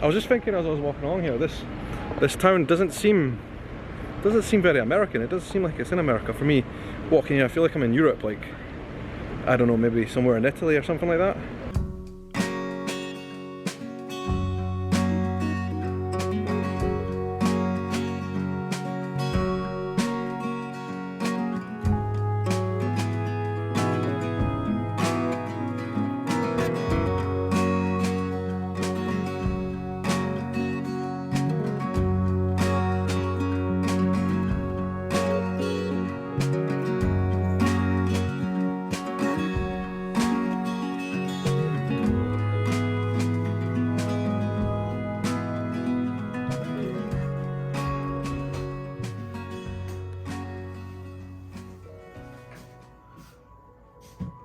I was just thinking as I was walking along here, this town doesn't seem very American. It doesn't seem like it's in America. For me, walking here, I feel like I'm in Europe, like, I don't know, maybe somewhere in Italy or something like that.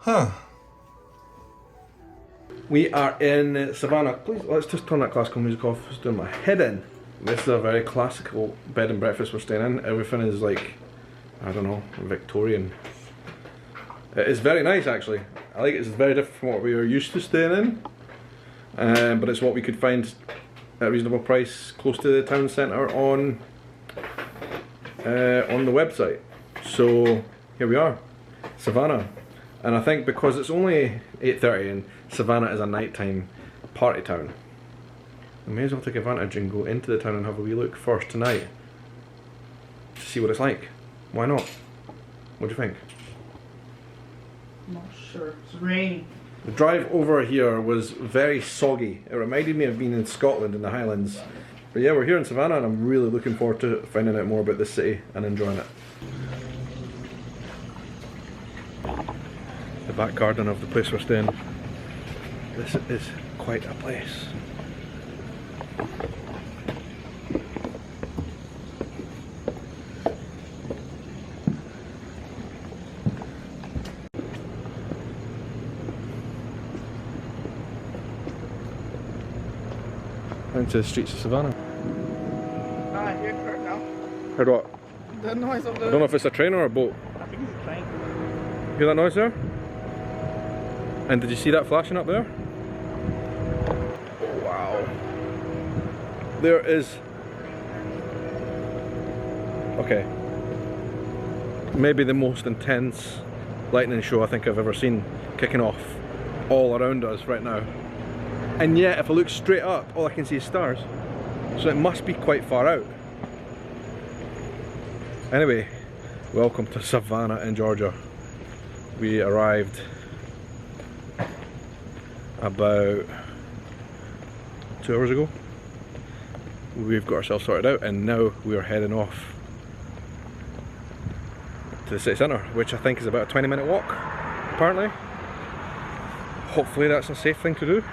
Huh. We are in Savannah. Please, let's just turn that classical music off. It's doing my head in. This is a very classical bed and breakfast we're staying in. Everything is like, I don't know, Victorian. It's very nice actually. I like it. It's very different from what we are used to staying in. But it's what we could find at a reasonable price close to the town centre on the website. So here we are, Savannah. And I think because it's only 8:30 and Savannah is a nighttime party town, we may as well take advantage and go into the town and have a wee look first tonight to see what it's like. Why not? What do you think? Not sure. It's raining. The drive over here was very soggy. It reminded me of being in Scotland in the Highlands. But yeah, we're here in Savannah and I'm really looking forward to finding out more about this city and enjoying it. The back garden of the place we're staying. This is quite a place. Into the streets of Savannah. Ah, I heard now. Heard what? The noise of the... I don't know if it's a train or a boat. I think it's a train. Hear that noise there? And did you see that flashing up there? Oh, wow. There is... Okay. Maybe the most intense lightning show I think I've ever seen kicking off all around us right now. And yet, if I look straight up, all I can see is stars. So it must be quite far out. Anyway, welcome to Savannah in Georgia. We arrived about 2 hours ago. We've got ourselves sorted out and now we are heading off to the city centre, which I think is about a 20-minute walk, apparently. Hopefully that's a safe thing to do.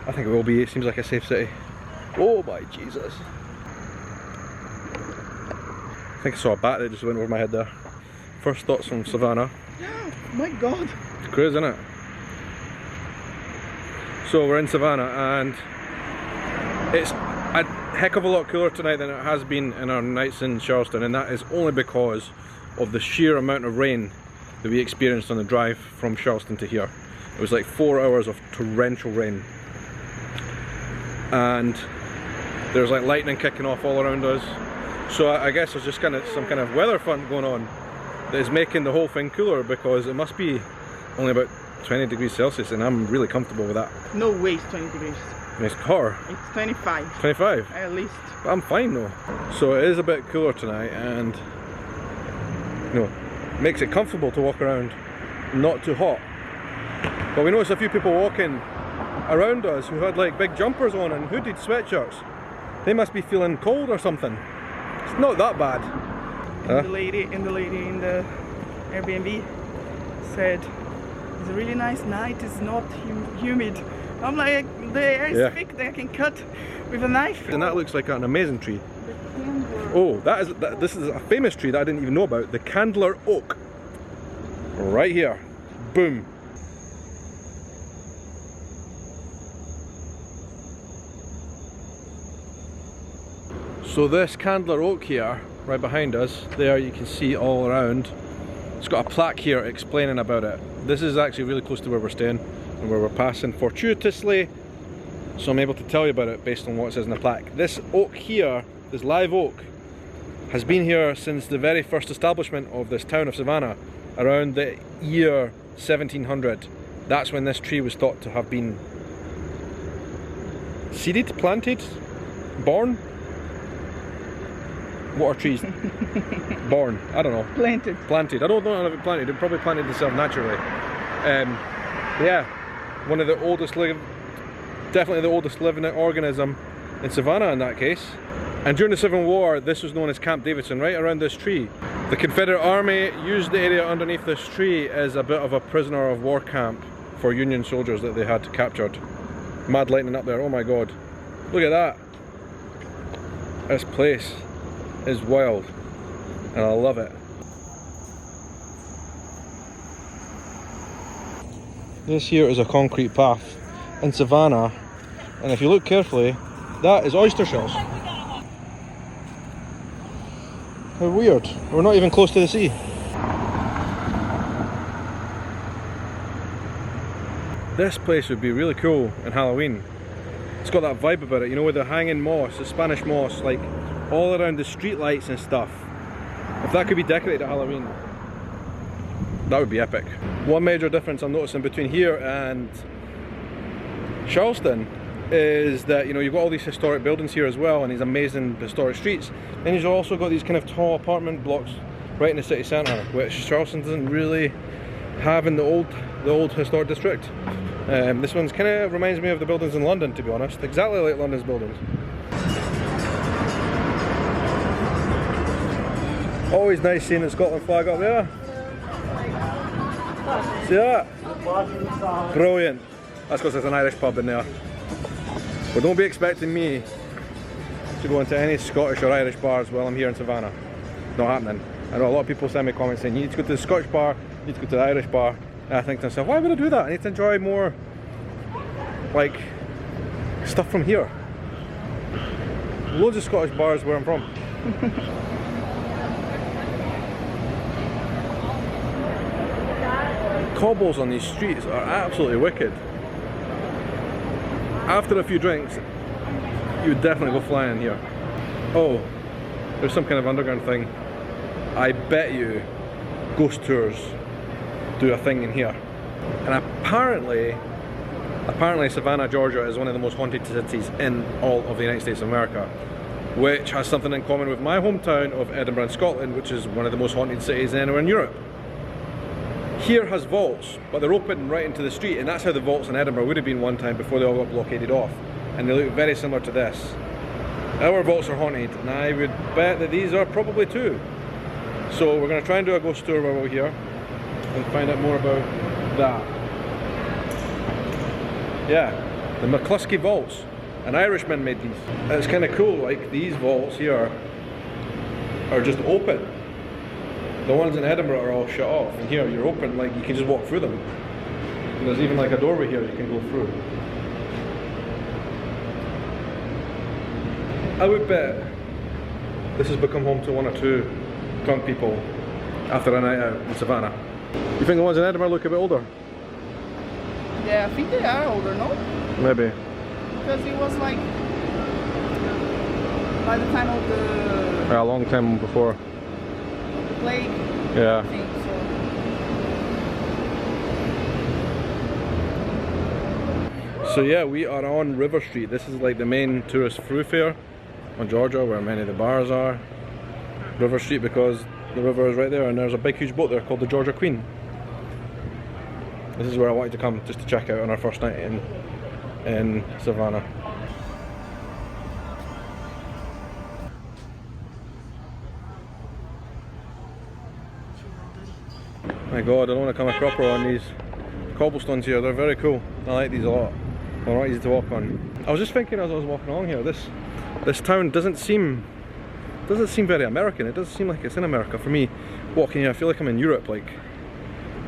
I think it will be. It seems like a safe city. Oh my Jesus. I think I saw a bat that just went over my head there. First thoughts from Savannah. Oh my God. It's crazy, isn't it? So we're in Savannah and it's a heck of a lot cooler tonight than it has been in our nights in Charleston, and that is only because of the sheer amount of rain that we experienced on the drive from Charleston to here. It was like 4 hours of torrential rain. And there's like lightning kicking off all around us. So I guess there's just kind of some kind of weather front going on that is making the whole thing cooler, because it must be only about 20 degrees Celsius and I'm really comfortable with that. No way it's 20 degrees. It's hotter. It's 25. 25? At least. But I'm fine though. So it is a bit cooler tonight and, you know, makes it comfortable to walk around, not too hot. But we noticed a few people walking around us who had like big jumpers on and hooded sweatshirts. They must be feeling cold or something. It's not that bad. The lady in the Airbnb said it's a really nice night, it's not humid. I'm like, the air is thick, they can cut with a knife. And that looks like an amazing tree. Oh, this is a famous tree that I didn't even know about, the Candler Oak. Right here. Boom. So this Candler Oak here, right behind us, there you can see all around. It's got a plaque here explaining about it. This is actually really close to where we're staying and where we're passing fortuitously so I'm able to tell you about it based on what it says in the plaque. This oak here, this live oak, has been here since the very first establishment of this town of Savannah, around the year 1700. That's when this tree was thought to have been seeded, planted, born. What are trees? Born. I don't know. Planted. Planted. I don't know if it planted. It probably planted itself naturally. Yeah, one of the oldest definitely the oldest living organism in Savannah in that case. And during the Civil War, this was known as Camp Davidson, right around this tree. The Confederate Army used the area underneath this tree as a bit of a prisoner of war camp for Union soldiers that they had captured. Mad lightning up there, oh my god. Look at that. This place is wild, and I love it. This here is a concrete path in Savannah, and if you look carefully, that is oyster shells. How weird. We're not even close to the sea. This place would be really cool in Halloween. It's got that vibe about it, you know, with the hanging moss, the Spanish moss, like all around the street lights and stuff. If that could be decorated at Halloween, that would be epic. One major difference I'm noticing between here and Charleston is that, you know, you've got all these historic buildings here as well, and these amazing historic streets. Then you've also got these kind of tall apartment blocks right in the city centre, which Charleston doesn't really have in the old historic district. This one's kind of reminds me of the buildings in London, to be honest, exactly like London's buildings. Always nice seeing the Scotland flag up there. See that? Brilliant. That's because there's an Irish pub in there. But don't be expecting me to go into any Scottish or Irish bars while I'm here in Savannah. Not happening. I know a lot of people send me comments saying you need to go to the Scottish bar, you need to go to the Irish bar. And I think to myself, why would I do that? I need to enjoy more, like, stuff from here. Loads of Scottish bars where I'm from. Cobbles on these streets are absolutely wicked. After a few drinks, you would definitely go flying here. Oh, there's some kind of underground thing. I bet you ghost tours do a thing in here. And apparently Savannah, Georgia is one of the most haunted cities in all of the United States of America, which has something in common with my hometown of Edinburgh in Scotland, which is one of the most haunted cities anywhere in Europe. Here has vaults, but they're open right into the street, and that's how the vaults in Edinburgh would have been one time before they all got blockaded off. And they look very similar to this. Our vaults are haunted, and I would bet that these are probably too. So we're going to try and do a ghost tour while we're here and find out more about that. Yeah, the McCluskey vaults. An Irishman made these. And it's kind of cool, like these vaults here are just open. The ones in Edinburgh are all shut off, and here you're open, like you can just walk through them. And there's even like a doorway here you can go through. I would bet this has become home to one or two drunk people after a night out in Savannah. You think the ones in Edinburgh look a bit older? Yeah, I think they are older, no? Maybe. Because it was like by the time of the... Yeah, a long time before. The plague. Yeah. I think so. So yeah, we are on River Street. This is like the main tourist thoroughfare on Georgia, where many of the bars are. River Street because the river is right there, and there's a big huge boat there called the Georgia Queen. This is where I wanted to come just to check out on our first night in Savannah. My god, I don't want to come a cropper on these cobblestones here. They're very cool. I like these a lot. They're not easy to walk on. I was just thinking as I was walking along here, this town doesn't seem very American. It doesn't seem like it's in America. For me, walking here, I feel like I'm in Europe, like,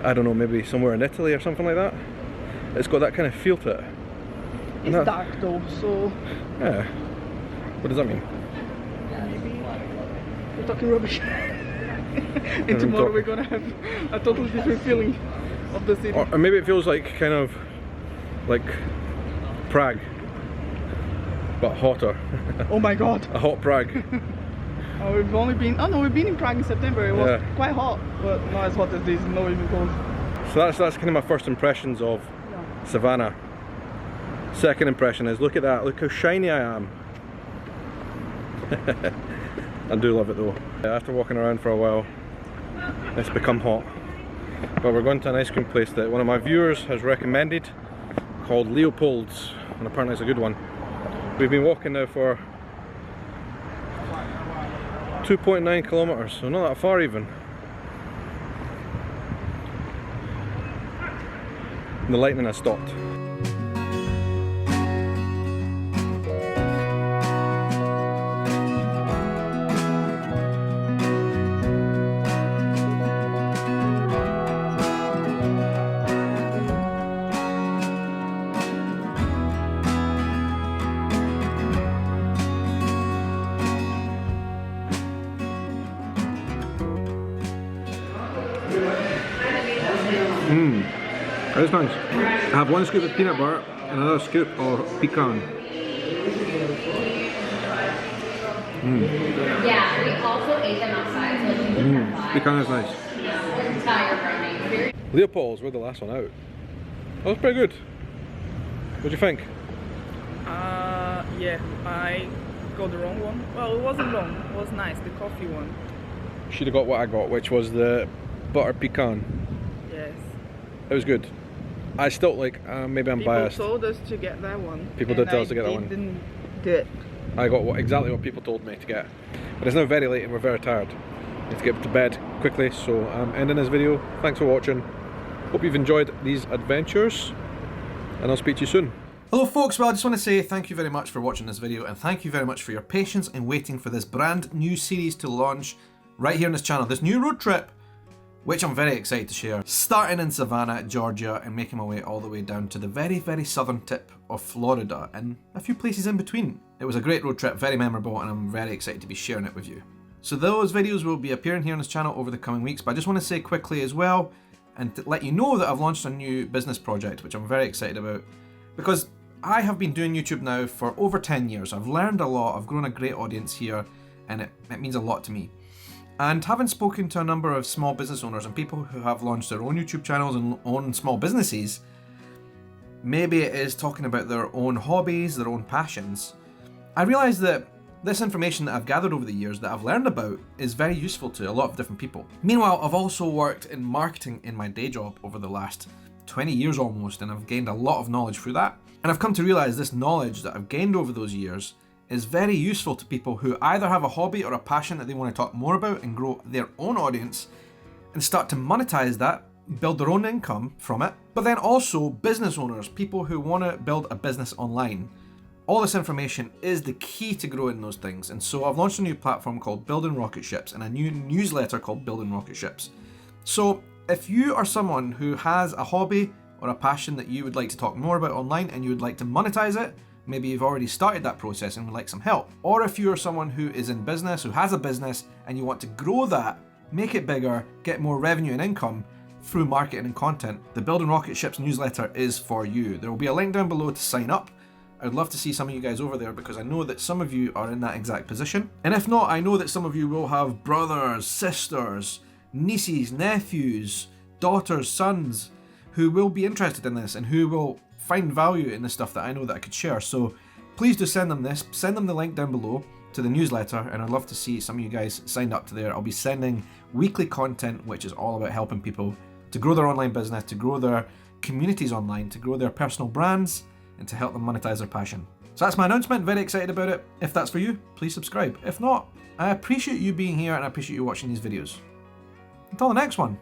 I don't know, maybe somewhere in Italy or something like that. It's got that kind of feel to it. It's dark though, so... Yeah. What does that mean? Maybe we're talking rubbish. And tomorrow we're gonna have a totally different feeling of the city. Or maybe it feels like kind of like Prague. but hotter. Oh my god. A hot Prague. Oh, we've been in Prague in September. It was quite hot, but not as hot as this, not even close. So that's kind of my first impressions of Savannah. Second impression is, look at that, look how shiny I am. I do love it though. After walking around for a while, it's become hot. But we're going to an ice cream place that one of my viewers has recommended, called Leopold's, and apparently it's a good one. We've been walking now for 2.9 kilometers, so not that far even. And the lightning has stopped. That is nice. I have one scoop of peanut butter and another scoop of pecan. Yeah, we also ate them outside, so you can have Pecan is nice. entire brownie. Leopold's were the last one out. That was pretty good. What do you think? Yeah, I got the wrong one. Well, it wasn't wrong, it was nice, the coffee one. Should have got what I got, which was the butter pecan. Yes. It was good. I still like, maybe I'm biased. People told us to get that one. People did tell us to get that one. I didn't do it. I got exactly what people told me to get. But it's now very late and we're very tired. Need to get to bed quickly, so I'm ending this video. Thanks for watching. Hope you've enjoyed these adventures, and I'll speak to you soon. Hello folks, well I just want to say thank you very much for watching this video, and thank you very much for your patience in waiting for this brand new series to launch right here on this channel. This new road trip, which I'm very excited to share, starting in Savannah, Georgia, and making my way all the way down to the very, very southern tip of Florida and a few places in between. It was a great road trip, very memorable, and I'm very excited to be sharing it with you. So those videos will be appearing here on this channel over the coming weeks, but I just want to say quickly as well, and to let you know that I've launched a new business project, which I'm very excited about, because I have been doing YouTube now for over 10 years. I've learned a lot, I've grown a great audience here, and it means a lot to me. And having spoken to a number of small business owners and people who have launched their own YouTube channels and own small businesses, maybe it is talking about their own hobbies, their own passions, I realised that this information that I've gathered over the years that I've learned about is very useful to a lot of different people. Meanwhile, I've also worked in marketing in my day job over the last 20 years almost, and I've gained a lot of knowledge through that. And I've come to realise this knowledge that I've gained over those years is very useful to people who either have a hobby or a passion that they want to talk more about and grow their own audience and start to monetize that, build their own income from it. But then also business owners, people who want to build a business online. All this information is the key to growing those things. And so I've launched a new platform called Building Rocket Ships and a new newsletter called Building Rocket Ships. So if you are someone who has a hobby or a passion that you would like to talk more about online and you would like to monetize it, maybe you've already started that process and would like some help. Or if you're someone who is in business, who has a business, and you want to grow that, make it bigger, get more revenue and income through marketing and content, the Building Rocket Ships newsletter is for you. There will be a link down below to sign up. I'd love to see some of you guys over there because I know that some of you are in that exact position. And if not, I know that some of you will have brothers, sisters, nieces, nephews, daughters, sons who will be interested in this and who will find value in the stuff that I know that I could share. So please do send them this, send them the link down below to the newsletter, and I'd love to see some of you guys signed up to there. I'll be sending weekly content which is all about helping people to grow their online business, to grow their communities online, to grow their personal brands, and to help them monetize their passion. So that's my announcement, very excited about it. If that's for you, please subscribe. If not, I appreciate you being here and I appreciate you watching these videos. Until the next one.